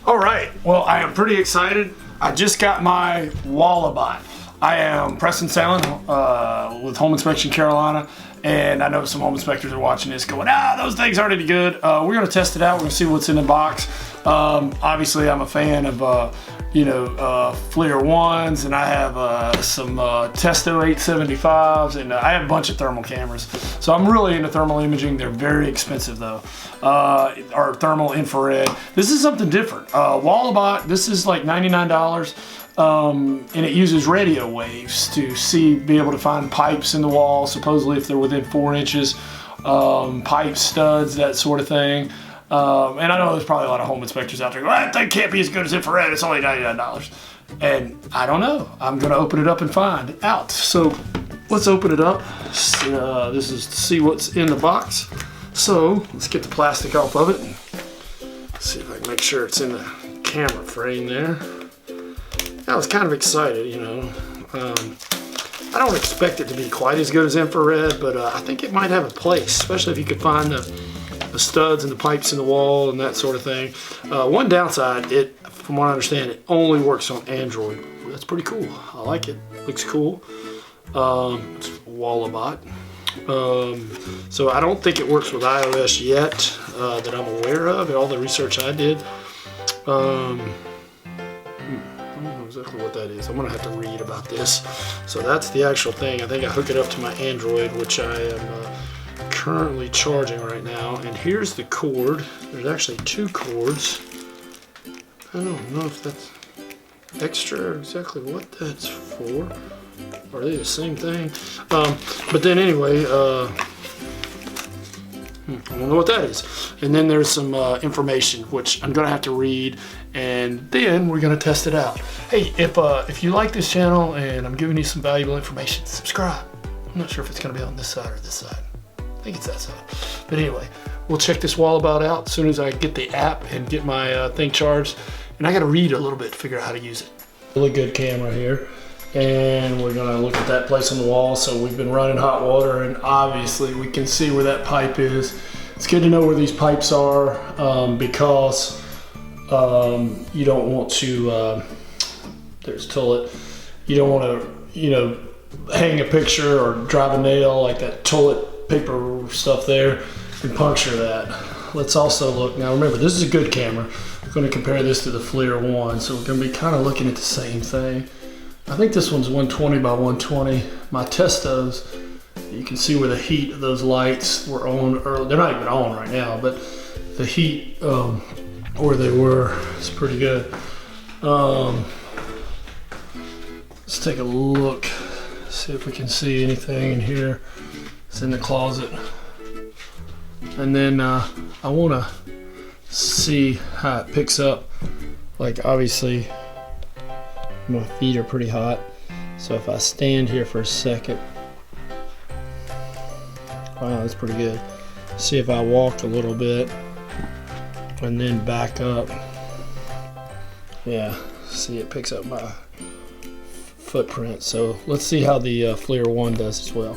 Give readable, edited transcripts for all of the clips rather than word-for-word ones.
All right, well, I am pretty excited. I just got my Wallabot. I am Preston Salen with Home Inspection Carolina, and I know some home inspectors are watching this going, those things aren't any good. We're gonna test it out. We're gonna see what's in the box. Obviously, I'm a fan of FLIR 1s, and I have some Testo 875s, and I have a bunch of thermal cameras. So I'm really into thermal imaging. They're very expensive though. Or thermal infrared. This is something different. Wallabot, this is like $99. And it uses radio waves to be able to find pipes in the wall, supposedly if they're within 4 inches, pipe studs, that sort of thing. And I know there's probably a lot of home inspectors out there going, that thing can't be as good as infrared, it's only $99. And I don't know. I'm going to open it up and find out. So let's open it up. This is to see what's in the box. So let's get the plastic off of it. Let's see if I can make sure it's in the camera frame there. I was kind of excited, you know. I don't expect it to be quite as good as infrared, but I think it might have a place, especially if you could find the studs and the pipes in the wall and that sort of thing. One downside, from what I understand, it only works on Android. That's pretty cool. I like it. Looks cool. It's Wallabot. So I don't think it works with iOS yet that I'm aware of, and all the research I did. I don't know exactly what that is. I'm gonna have to read about this. So that's the actual thing. I think I hook it up to my Android, which I am currently charging right now. And here's the cord. There's actually 2 cords. I don't know if that's extra or exactly what that's for. Are they the same thing? But then anyway, I don't know what that is. And then there's some information, which I'm gonna have to read, and then we're gonna test it out. Hey, if you like this channel and I'm giving you some valuable information, subscribe. I'm not sure if it's gonna be on this side or this side. I think it's that side. But anyway, we'll check this Wallabot out as soon as I get the app and get my thing charged. And I gotta read a little bit to figure out how to use it. Really good camera here. And we're gonna look at that place on the wall. So we've been running hot water, and obviously we can see where that pipe is. It's good to know where these pipes are because you don't want to, there's toilet, you don't want to, hang a picture or drive a nail like that toilet paper stuff there and puncture that. Let's also look, now remember, this is a good camera. I'm gonna compare this to the FLIR 1, so we're gonna be kind of looking at the same thing. I think this one's 120 by 120. My Testos, you can see where the heat of those lights were on early. They're not even on right now, but the heat where they were is pretty good. Let's take a look, see if we can see anything in here. It's in the closet. And then I wanna see how it picks up. Like obviously, my feet are pretty hot, so if I stand here for a second, wow, that's pretty good. See if I walk a little bit and then back up. Yeah, see, it picks up my footprint. So let's see how the FLIR 1 does as well.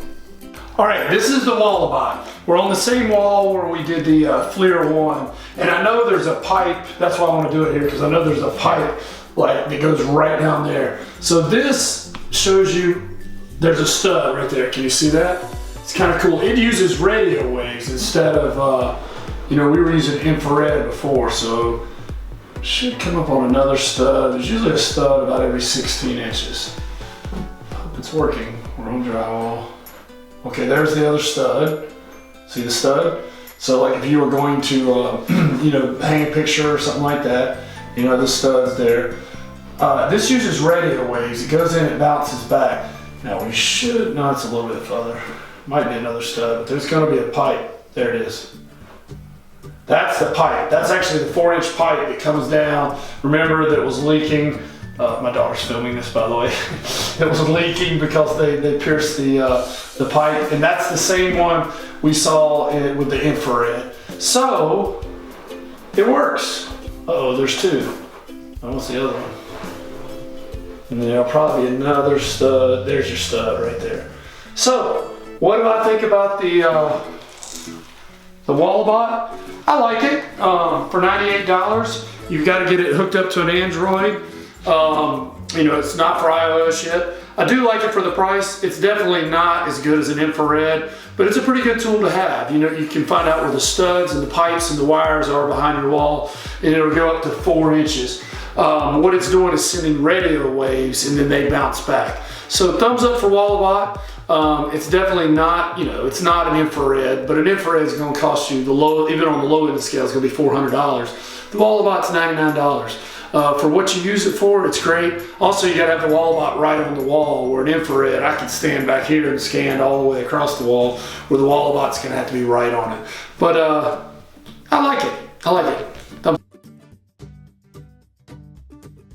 All right, this is the Wallabot. We're on the same wall where we did the FLIR 1, and I know there's a pipe. That's why I want to do it here, because I know there's a pipe like that goes right down there. So this shows you there's a stud right there. Can you see that? It's kind of cool. It uses radio waves instead of, we were using infrared before, so it should come up on another stud. There's usually a stud about every 16 inches. Hope it's working. We're on drywall. Okay, there's the other stud. See the stud? So like if you were going to, hang a picture or something like that, the stud's there. This uses radio waves. It goes in, it bounces back. Now we should, no, it's a little bit further. Might be another stud, but there's gonna be a pipe. There it is. That's the pipe. That's actually the 4-inch pipe that comes down. Remember that it was leaking. My daughter's filming this, by the way. It was leaking because they pierced the pipe, and that's the same one we saw with the infrared. So, it works. Uh-oh, there's 2. What's the other one? And there'll probably be another stud. There's your stud right there. So, what do I think about the Wallabot? I like it for $98. You've got to get it hooked up to an Android. You know, it's not for iOS yet. I do like it for the price. It's definitely not as good as an infrared, but it's a pretty good tool to have. You know, you can find out where the studs and the pipes and the wires are behind your wall, and it'll go up to 4 inches. What it's doing is sending radio waves, and then they bounce back. So thumbs up for Wallabot. It's definitely not, you know, it's not an infrared, but an infrared is going to cost you, even on the low end of the scale, it's going to be $400. The Wallabot's $99. For what you use it for, it's great. Also, you gotta have the Wallabot right on the wall, where an infrared, I can stand back here and scan all the way across the wall, where the Wallabot's gonna have to be right on it. But I like it.